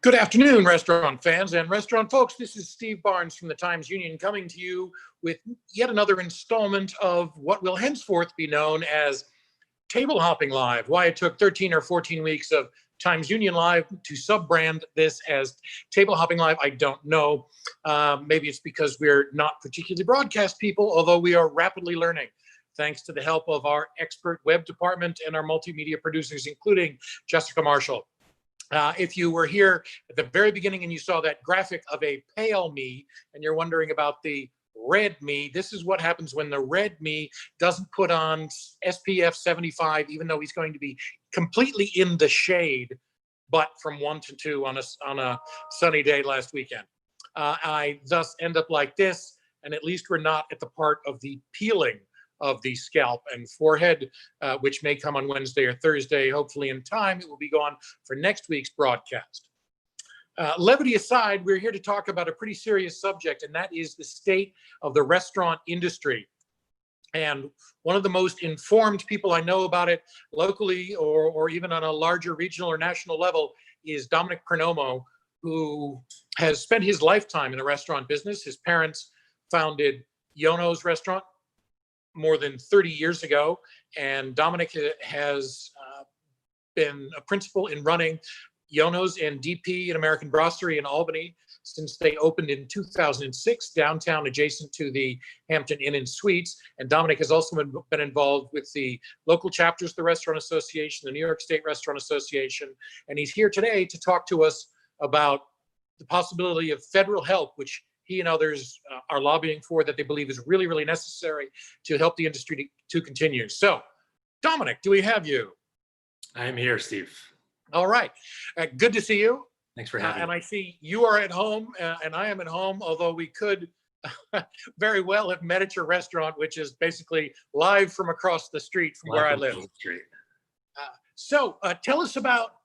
Good afternoon, restaurant fans and restaurant folks. This is Steve Barnes from the Times-Union coming to you with yet another installment of what will henceforth be known as Table Hopping Live. Why it took 13 or 14 weeks of Times-Union Live to sub-brand this as Table Hopping Live, I don't know. Maybe it's because we're not particularly broadcast people, although we are rapidly learning, thanks to the help of our expert web department and our multimedia producers, including Jessica Marshall. If you were here at the very beginning and you saw that graphic of a pale me and you're wondering about the red me, this is what happens when the red me doesn't put on SPF 75, even though he's going to be completely in the shade, but from 1 to 2 on a sunny day last weekend. I thus end up like this, and at least we're not at the part of the peeling of the scalp and forehead, which may come on Wednesday or Thursday. Hopefully in time, it will be gone for next week's broadcast. Levity aside, we're here to talk about a pretty serious subject, and that is the state of the restaurant industry. And one of the most informed people I know about it locally or even on a larger regional or national level is Dominick Purnomo, who has spent his lifetime in the restaurant business. His parents founded Yono's restaurant more than 30 years ago, and Dominick has been a principal in running Yono's and DP and American Brasserie in Albany since they opened in 2006, downtown adjacent to the Hampton Inn and Suites. And Dominick has also been involved with the local chapters of the Restaurant Association, the New York State Restaurant Association, and he's here today to talk to us about the possibility of federal help, which he and others are lobbying for, that they believe is really, really necessary to help the industry to continue. So, Dominick, do we have you? I'm here, Steve. All right. Good to see you. Thanks for having me. And I see you are at home and I am at home, although we could very well have met at your restaurant, which is basically live from across the street from where I live. So tell us about,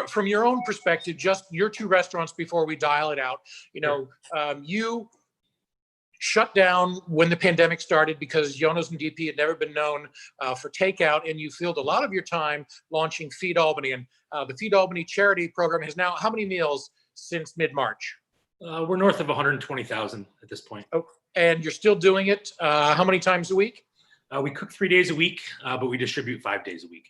from your own perspective, just your two restaurants before we dial it out. You know, you shut down when the pandemic started because Yono's and DP had never been known for takeout, and you filled a lot of your time launching Feed Albany. And the Feed Albany charity program has now how many meals since mid-March? We're north of 120,000 at this point. Oh, and you're still doing it how many times a week? We cook 3 days a week, but we distribute 5 days a week.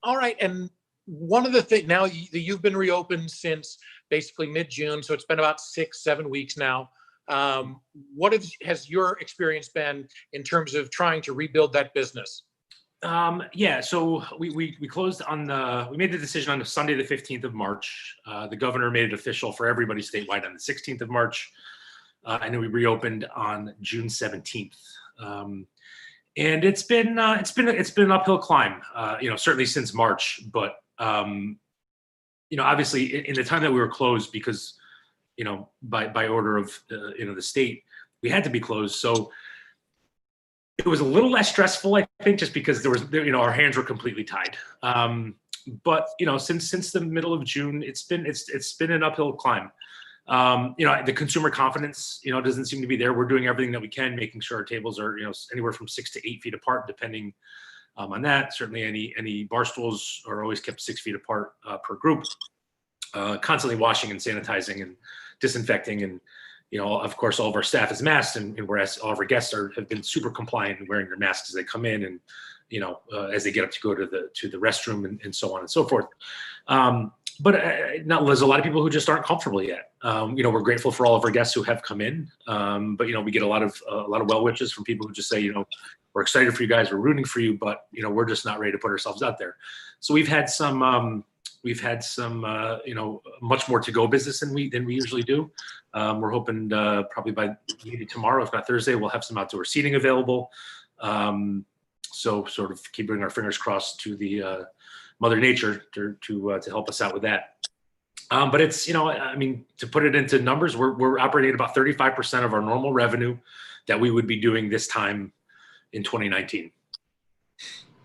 All right. And one of the things, now you've been reopened since basically mid-June, so it's been about 6-7 weeks now. What has your experience been in terms of trying to rebuild that business? Yeah, so we closed on we made the decision on Sunday, the 15th of March. The governor made it official for everybody statewide on the 16th of March. And then we reopened on June 17th. And it's been an uphill climb, certainly since March, but obviously in the time that we were closed, because, by order of, the state, we had to be closed. So it was a little less stressful, I think, just because our hands were completely tied. But, since the middle of June, it's been an uphill climb. The consumer confidence, doesn't seem to be there. We're doing everything that we can, making sure our tables are, anywhere from 6 to 8 feet apart, depending on that. Certainly any bar stools are always kept 6 feet apart per group, constantly washing and sanitizing and disinfecting. And, of course, all of our staff is masked, and whereas all of our guests have been super compliant and wearing their masks as they come in and, as they get up to go to the restroom and so on and so forth. But there's a lot of people who just aren't comfortable yet. We're grateful for all of our guests who have come in, but we get a lot of well wishes from people who just say, we're excited for you guys, we're rooting for you, but we're just not ready to put ourselves out there. So we've had some much more to go business than we usually do. We're hoping probably by maybe tomorrow, if not Thursday, we'll have some outdoor seating available. So sort of keeping our fingers crossed to the Mother Nature to help us out with that. But it's, to put it into numbers, we're operating at about 35% of our normal revenue that we would be doing this time in 2019.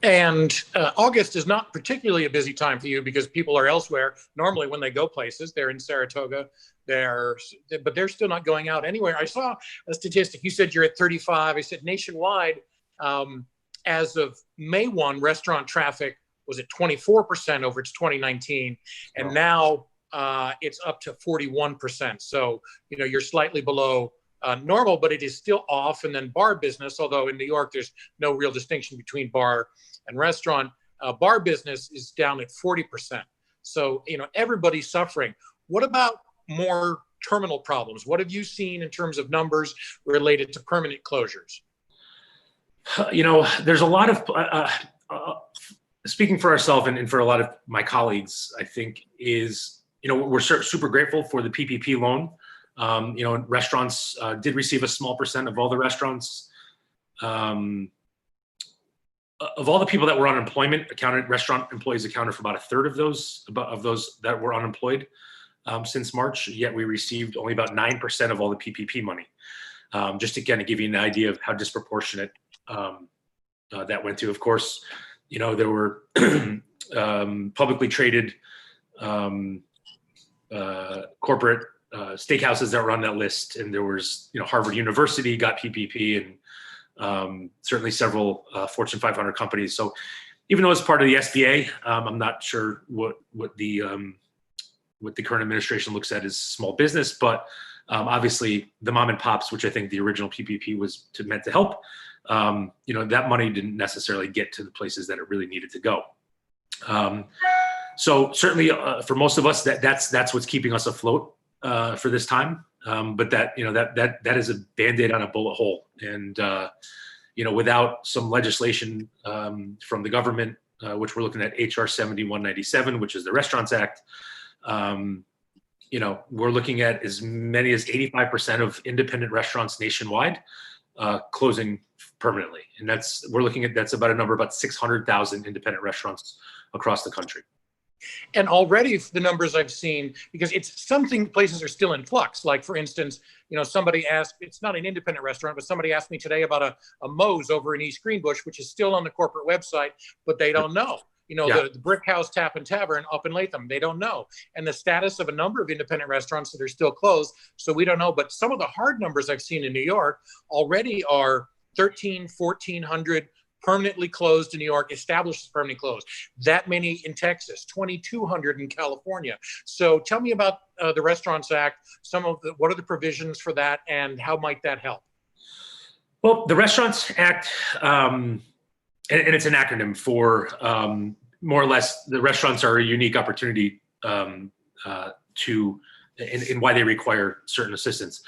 And August is not particularly a busy time for you because people are elsewhere. Normally when they go places, they're in Saratoga, but they're still not going out anywhere. I saw a statistic. You said you're at 35. I said nationwide, as of May 1, restaurant traffic was at 24% over its 2019, and now it's up to 41%. So, you're slightly below normal, but it is still off. And then bar business, although in New York, there's no real distinction between bar and restaurant, bar business is down at 40%. So, everybody's suffering. What about more terminal problems? What have you seen in terms of numbers related to permanent closures? There's a lot of, speaking for ourselves and for a lot of my colleagues, I think is, we're super grateful for the PPP loan. Restaurants did receive a small percent of all the restaurants. Of all the people that were on unemployment, restaurant employees accounted for about a third of those that were unemployed since March. Yet we received only about 9% of all the PPP money. Just to kind of give you an idea of how disproportionate that went to. Of course, there were publicly traded corporate steakhouses that were on that list, and there was, Harvard University got PPP, and certainly several Fortune 500 companies. So even though it's part of the SBA, I'm not sure what the current administration looks at as small business, but obviously the mom and pops, which I think the original PPP was meant to help, that money didn't necessarily get to the places that it really needed to go. So certainly for most of us, that's what's keeping us afloat for this time. But that is a Band-Aid on a bullet hole. And, without some legislation from the government, which we're looking at HR 7197, which is the Restaurants Act, we're looking at as many as 85% of independent restaurants nationwide closing permanently. And that's about a number, about 600,000 independent restaurants across the country. And already the numbers I've seen, because it's something places are still in flux. Like, for instance, somebody asked, it's not an independent restaurant, but somebody asked me today about a Moe's over in East Greenbush, which is still on the corporate website, but they don't know. The Brick House Tap and Tavern up in Latham, they don't know. And the status of a number of independent restaurants that are still closed, so we don't know. But some of the hard numbers I've seen in New York already are 1,100 permanently closed in New York, established as permanently closed. That many in Texas, 2,200 in California. So tell me about the Restaurants Act, what are the provisions for that, and how might that help? Well, the Restaurants Act, and it's an acronym for more or less, the restaurants are a unique opportunity in why they require certain assistance.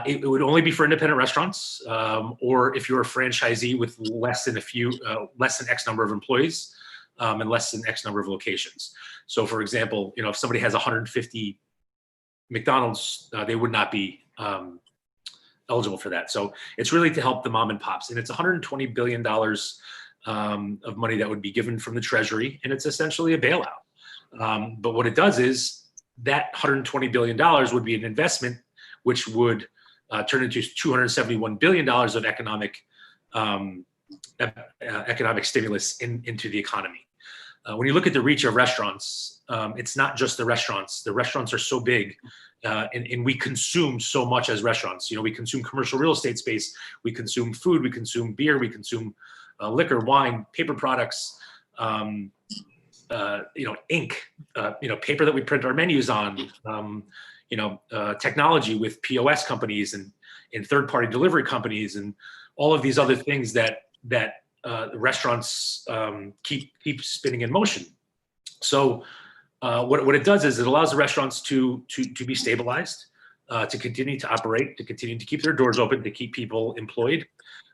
It would only be for independent restaurants, or if you're a franchisee with less than X number of employees, and less than X number of locations. So, for example, if somebody has 150 McDonald's, they would not be eligible for that. So it's really to help the mom and pops, and it's $120 billion of money that would be given from the Treasury, and it's essentially a bailout. But what it does is that $120 billion would be an investment which would turn into $271 billion of economic stimulus into the economy. When you look at the reach of restaurants, it's not just the restaurants. The restaurants are so big, and we consume so much as restaurants. We consume commercial real estate space, we consume food, we consume beer, we consume liquor, wine, paper products, ink, paper that we print our menus on, technology with POS companies and third-party delivery companies, and all of these other things that the restaurants keep spinning in motion. So what it does is it allows the restaurants to be stabilized, to continue to operate, to continue to keep their doors open, to keep people employed,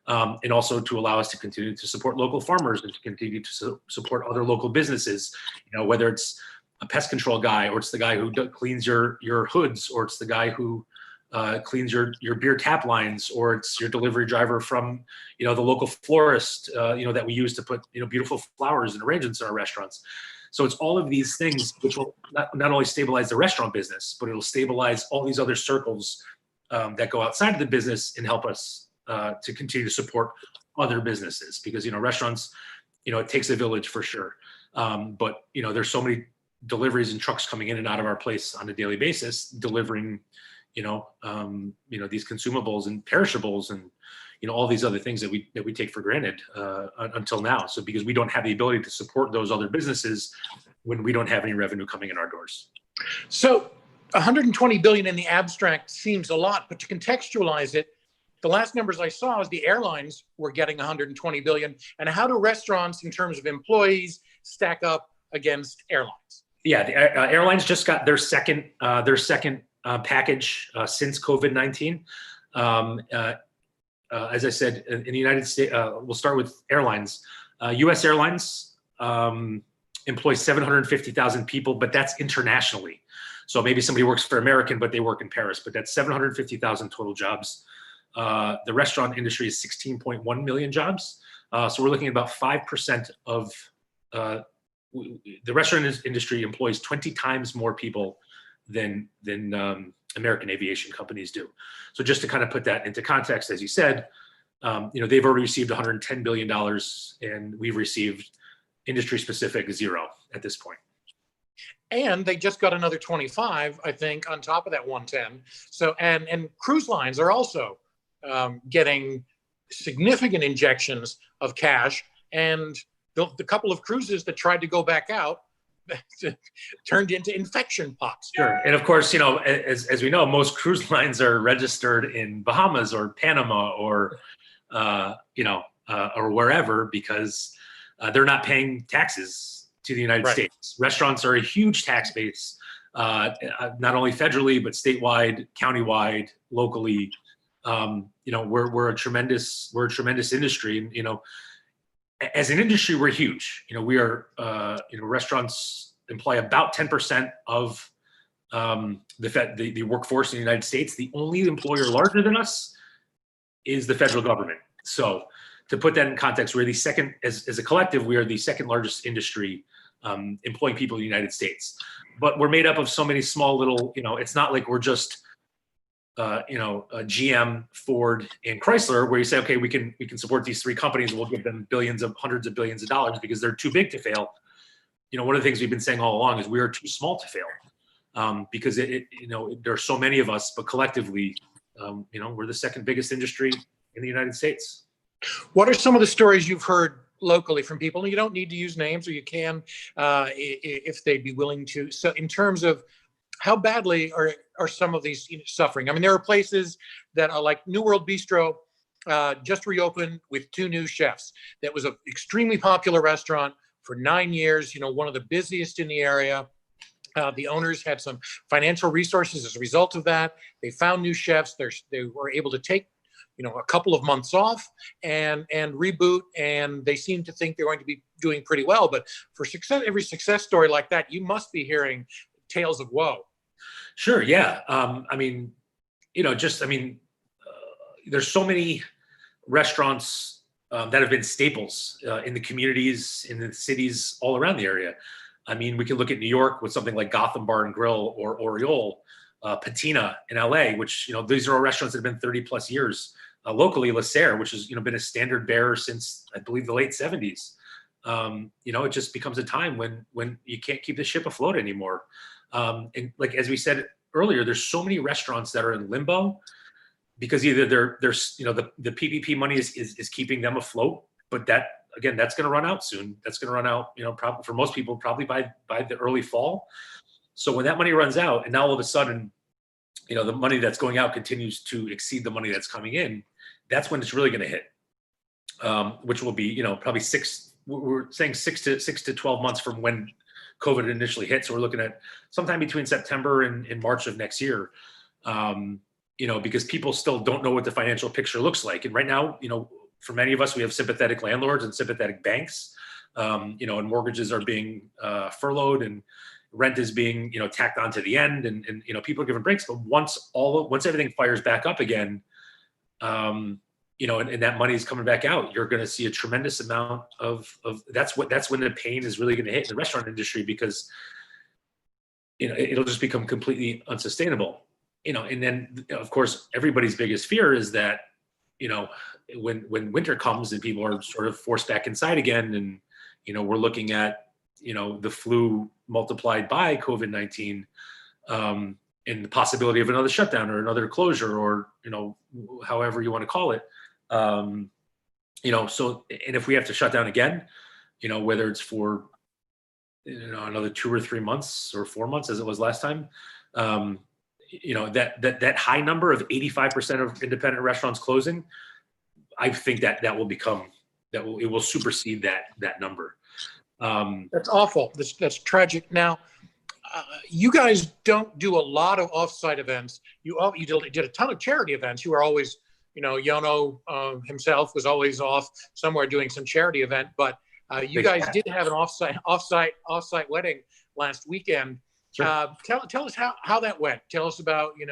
and also to allow us to continue to support local farmers and to continue to support other local businesses, whether it's a pest control guy, or it's the guy who cleans your hoods, or it's the guy who cleans your beer tap lines, or it's your delivery driver from, the local florist, that we use to put, beautiful flowers and arrangements in our restaurants. So it's all of these things which will not only stabilize the restaurant business, but it'll stabilize all these other circles that go outside of the business and help us to continue to support other businesses. Because, restaurants, it takes a village for sure. But, there's so many deliveries and trucks coming in and out of our place on a daily basis, delivering, these consumables and perishables and, all these other things that we take for granted until now. So because we don't have the ability to support those other businesses when we don't have any revenue coming in our doors. So 120 billion in the abstract seems a lot, but to contextualize it, the last numbers I saw is the airlines were getting 120 billion. And how do restaurants, in terms of employees, stack up against airlines? Yeah, the airlines just got their second package since COVID-19. As I said, in the United States, we'll start with airlines. U.S. Airlines employs 750,000 people, but that's internationally. So maybe somebody works for American, but they work in Paris, but that's 750,000 total jobs. The restaurant industry is 16.1 million jobs. So we're looking at about 5% of the restaurant industry employs 20 times more people than American aviation companies do. So just to kind of put that into context, as you said, they've already received $110 billion, and we've received industry-specific zero at this point. And they just got another 25, I think, on top of that 110. So and cruise lines are also getting significant injections of cash, and the couple of cruises that tried to go back out turned into infection pots. Sure. And of course, as we know, most cruise lines are registered in Bahamas or Panama or wherever, because they're not paying taxes to the United States. Restaurants are a huge tax base, not only federally, but statewide, countywide, locally. We're a tremendous industry. And, as an industry, we're huge. We are, restaurants employ about 10% of the workforce in the United States. The only employer larger than us is the federal government. So to put that in context, we're the second, as a collective, we are the second largest industry employing people in the United States. But we're made up of so many small little, it's not like we're just GM, Ford, and Chrysler, where you say, okay, we can support these three companies and we'll give them hundreds of billions of dollars because they're too big to fail. One of the things we've been saying all along is we are too small to fail, because there are so many of us, but collectively, we're the second biggest industry in the United States. What are some of the stories you've heard locally from people? And you don't need to use names, or you can, if they'd be willing to. So in terms of how badly are some of these suffering? I mean, there are places that are like New World Bistro, just reopened with 2 new chefs. That was an extremely popular restaurant for 9 years, one of the busiest in the area. The owners had some financial resources as a result of that. They found new chefs. They were able to take, a couple of months off and reboot, and they seem to think they're going to be doing pretty well. But for every success story like that, you must be hearing tales of woe. Sure. Yeah. There's so many restaurants that have been staples in the communities, in the cities all around the area. I mean, we can look at New York with something like Gotham Bar and Grill or Oriole, Patina in LA, which, these are all restaurants that have been 30 plus years. Locally, La Serre, which has, been a standard bearer since, I believe, the late 70s. It just becomes a time when you can't keep the ship afloat anymore. And like, as we said earlier, there's so many restaurants that are in limbo because either there's the PPP money is keeping them afloat, but that's going to run out soon. That's going to run out, probably for most people, probably by the early fall. So when that money runs out, and now all of a sudden, the money that's going out continues to exceed the money that's coming in, that's when it's really going to hit, which will be, probably we're saying 6 to 12 months from when COVID initially hit. So we're looking at sometime between September and March of next year, because people still don't know what the financial picture looks like. And right now, for many of us, we have sympathetic landlords and sympathetic banks, and mortgages are being furloughed and rent is being, tacked onto the end, and people are given breaks. But once everything fires back up again, and that money is coming back out, you're going to see a tremendous amount of that's when the pain is really going to hit in the restaurant industry, because it'll just become completely unsustainable. And then of course everybody's biggest fear is that when winter comes and people are sort of forced back inside again, and we're looking at the flu multiplied by COVID-19, and the possibility of another shutdown or another closure, or however you want to call it, So, and if we have to shut down again, whether it's for, another 2 or 3 months or 4 months as it was last time, that high number of 85% of independent restaurants closing, I think that it will supersede that number. That's awful. That's tragic. Now, you guys don't do a lot of offsite events. You did a ton of charity events. You were always, Yono himself was always off somewhere doing some charity event. But you guys did have an offsite wedding last weekend. Sure. Tell us how that went. Tell us about it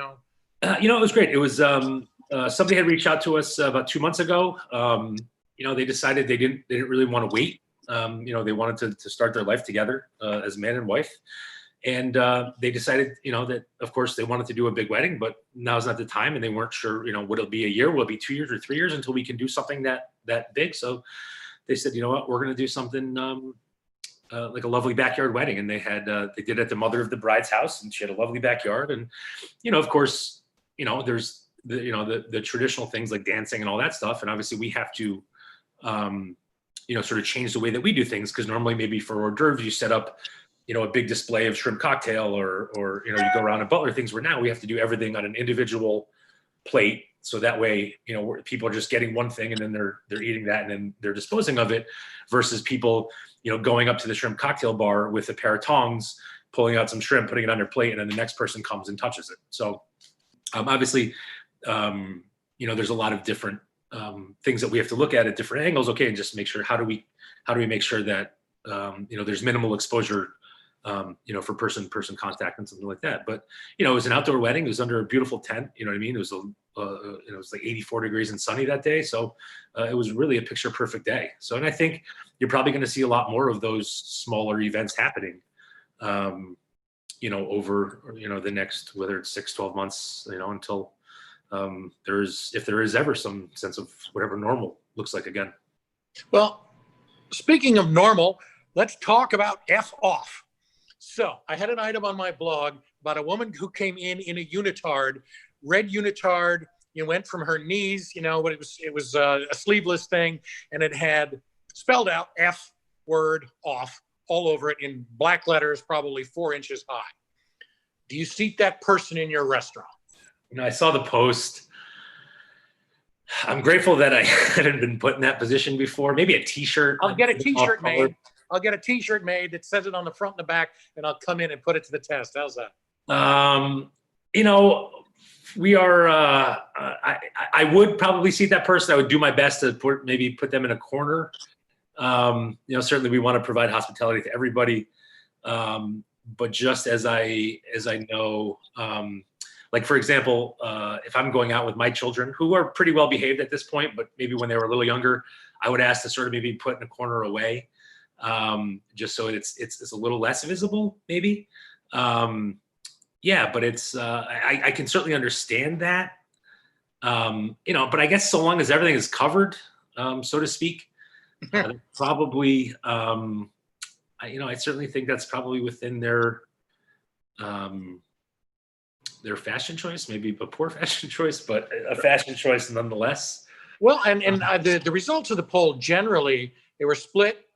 was great. It was somebody had reached out to us about 2 months ago. They decided they didn't really want to wait. They wanted to start their life together as man and wife. And they decided, that of course they wanted to do a big wedding, but now's not the time. And they weren't sure, would it be a year? Will it be 2 years or 3 years until we can do something that big? So they said, you know what, we're going to do something like a lovely backyard wedding. And they did it at the mother of the bride's house, and she had a lovely backyard. And, of course, there's the traditional things like dancing and all that stuff. And obviously we have to, sort of change the way that we do things. Cause normally maybe for hors d'oeuvres, you set up, a big display of shrimp cocktail or you go around and butler things, where now we have to do everything on an individual plate. So that way, people are just getting one thing and then they're eating that and then they're disposing of it, versus people, going up to the shrimp cocktail bar with a pair of tongs, pulling out some shrimp, putting it on their plate, and then the next person comes and touches it. So obviously, there's a lot of different things that we have to look at different angles. Okay. And just make sure, how do we make sure that, there's minimal exposure, for person-to-person contact and something like that. But, it was an outdoor wedding. It was under a beautiful tent. You know what I mean? It was, it was like 84 degrees and sunny that day. So it was really a picture perfect day. So, and I think you're probably going to see a lot more of those smaller events happening, over, the next, whether it's 6-12 months, until if there is ever some sense of whatever normal looks like again. Well, speaking of normal, let's talk about F off. So I had an item on my blog about a woman who came in a unitard, red unitard. Went from her knees, but it was a sleeveless thing, and it had spelled out F word off all over it in black letters, probably 4 inches high. Do you seat that person in your restaurant? I saw the post. I'm grateful that I hadn't been put in that position before. Maybe a T-shirt. I'll get a T-shirt made. I'll get a T-shirt made that says it on the front and the back, and I'll come in and put it to the test. How's that? We are. I would probably seat that person. I would do my best to put them in a corner. Certainly we want to provide hospitality to everybody. But just as I know, like for example, if I'm going out with my children, who are pretty well behaved at this point, but maybe when they were a little younger, I would ask to sort of maybe put in a corner away, just so it's a little less visible, maybe. But it's I can certainly understand that, but I guess so long as everything is covered, so to speak, probably. I certainly think that's probably within their fashion choice, maybe a poor fashion choice, but a fashion choice nonetheless. Well, and the results of the poll, generally, they were split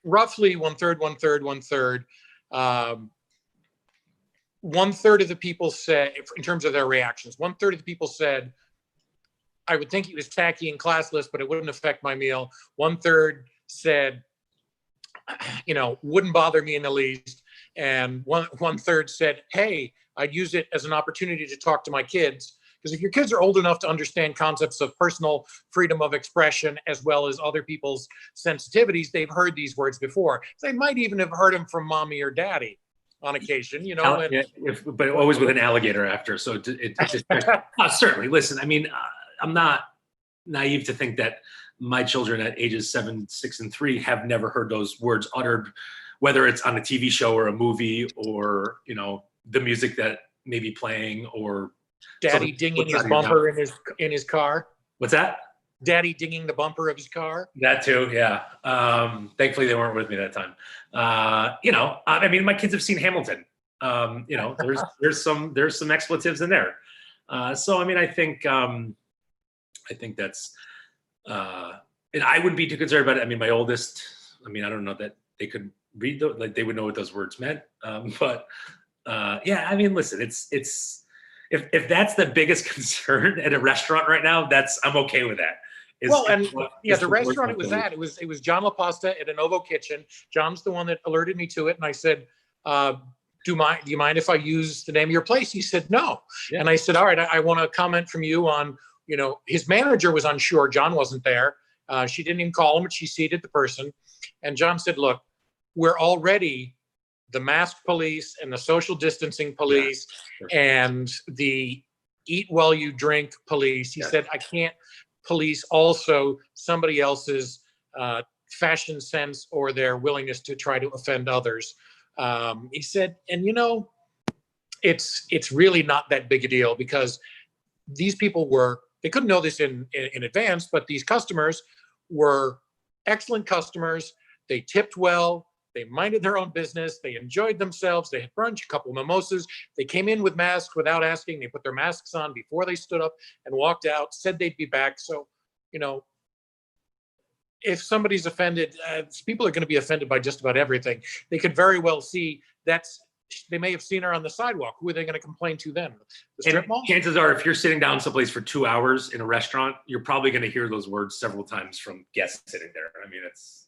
roughly 1/3, 1/3, 1/3. 1/3 of the people said, in terms of their reactions, 1/3 of the people said, I would think he was tacky and classless, but it wouldn't affect my meal. 1/3 said, wouldn't bother me in the least. And 1/3 said, hey, I'd use it as an opportunity to talk to my kids. Because if your kids are old enough to understand concepts of personal freedom of expression, as well as other people's sensitivities, they've heard these words before. They might even have heard them from mommy or daddy on occasion, but always with an alligator after. So certainly, listen, I mean, I'm not naive to think that my children at ages 7, 6, and 3 have never heard those words uttered, whether it's on a TV show or a movie, or, the music that may be playing, or daddy dinging his bumper in his car. What's that? Daddy dinging the bumper of his car. That too, yeah. Thankfully they weren't with me that time. I mean, my kids have seen Hamilton. There's some expletives in there. So I mean, I think I think that's, and I wouldn't be too concerned about it. I mean, my oldest, I mean, I don't know that they could read those, like they would know what those words meant. But yeah, I mean, listen, it's if that's the biggest concern at a restaurant right now, I'm okay with that. Well, and yeah, the restaurant it was at, it was John LaPasta at Novo Kitchen. John's the one that alerted me to it, and I said, do you mind if I use the name of your place? He said no. Yeah. And I said, all right, I want to comment from you on, you know, his manager was unsure. John wasn't there. She didn't even call him, but she seated the person. And John said, look, we're already the mask police and the social distancing police and the eat while you drink police. He said, I can't police also somebody else's fashion sense or their willingness to try to offend others. He said, and you know, it's really not that big a deal because these people they couldn't know this in advance, but these customers were excellent customers. They tipped well. They minded their own business. They enjoyed themselves. They had brunch, a couple of mimosas. They came in with masks without asking. They put their masks on before they stood up and walked out, said they'd be back. So, you know, if somebody's offended, people are going to be offended by just about everything. They could very well see they may have seen her on the sidewalk. Who are they going to complain to then? The strip mall? Chances are, if you're sitting down someplace for 2 hours in a restaurant, you're probably going to hear those words several times from guests sitting there. I mean, it's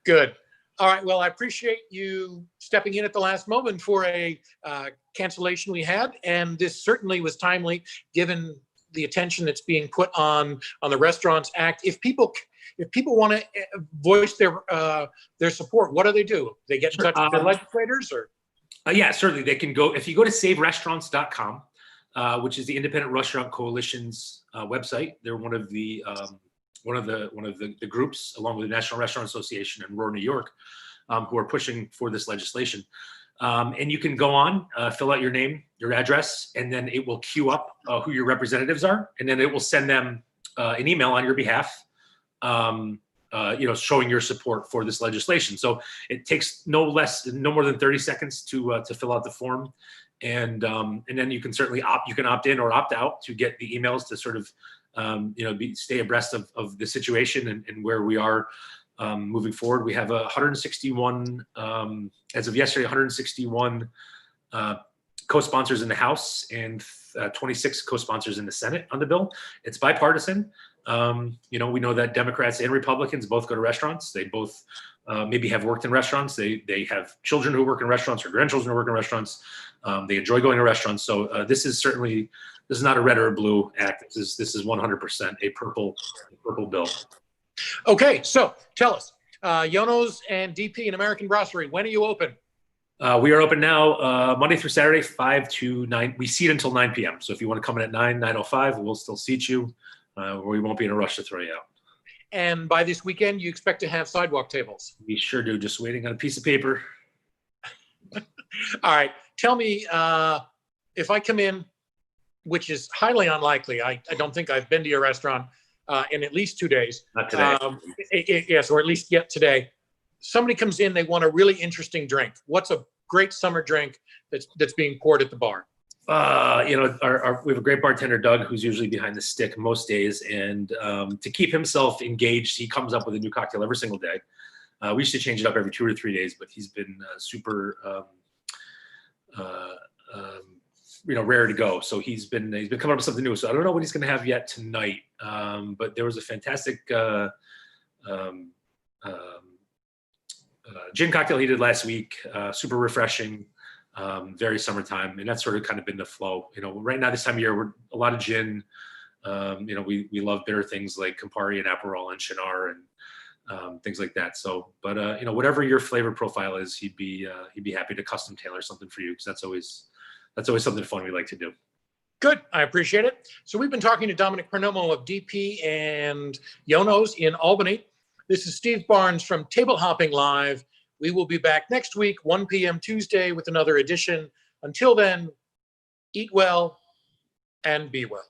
good. All right. Well, I appreciate you stepping in at the last moment for a cancellation we had, and this certainly was timely given the attention that's being put on the Restaurants Act. If people want to voice their support, what do? They get in touch with their legislators, or? Yeah, certainly. They can go, if you go to saverestaurants.com, which is the Independent Restaurant Coalition's website. They're one of the groups, along with the National Restaurant Association in rural New York, who are pushing for this legislation. And you can go on, fill out your name, your address, and then it will queue up who your representatives are, and then it will send them an email on your behalf, showing your support for this legislation. So it takes no more than 30 seconds to fill out the form, and then you can certainly opt in or opt out to get the emails to sort of stay abreast of the situation and where we are moving forward. We have 161, as of yesterday, 161 co-sponsors in the House and 26 co-sponsors in the Senate on the bill. It's bipartisan. We know that Democrats and Republicans both go to restaurants. They both maybe have worked in restaurants. They have children who work in restaurants or grandchildren who work in restaurants. They enjoy going to restaurants. So this is not a red or a blue act. This is 100% a purple bill. Okay, so tell us, Yono's and DP and American Brasserie, when are you open? We are open now Monday through Saturday, 5 to 9. We seat until 9 p.m. So if you want to come in at 9:05, we'll still seat you. We won't be in a rush to throw you out. And by this weekend, you expect to have sidewalk tables? We sure do. Just waiting on a piece of paper. All right. Tell me, if I come in, which is highly unlikely, I don't think I've been to your restaurant in at least 2 days. Not today. Yes, or at least yet today. Somebody comes in, they want a really interesting drink. What's a great summer drink that's being poured at the bar? We have a great bartender, Doug, who's usually behind the stick most days. And to keep himself engaged, he comes up with a new cocktail every single day. We used to change it up every 2 or 3 days, but he's been super, rare to go. So he's been coming up with something new. So I don't know what he's going to have yet tonight. But there was a fantastic gin cocktail he did last week. Super refreshing. Very summertime, and that's sort of kind of been the flow. Right now this time of year, we're a lot of gin. We love bitter things like Campari and Aperol and Cynar and things like that. So, but whatever your flavor profile is, he'd be happy to custom tailor something for you, because that's always something fun we like to do. Good, I appreciate it. So we've been talking to Dominick Purnomo of DP and Yono's in Albany. This is Steve Barnes from Table Hopping Live. We will be back next week, 1 p.m. Tuesday, with another edition. Until then, eat well and be well.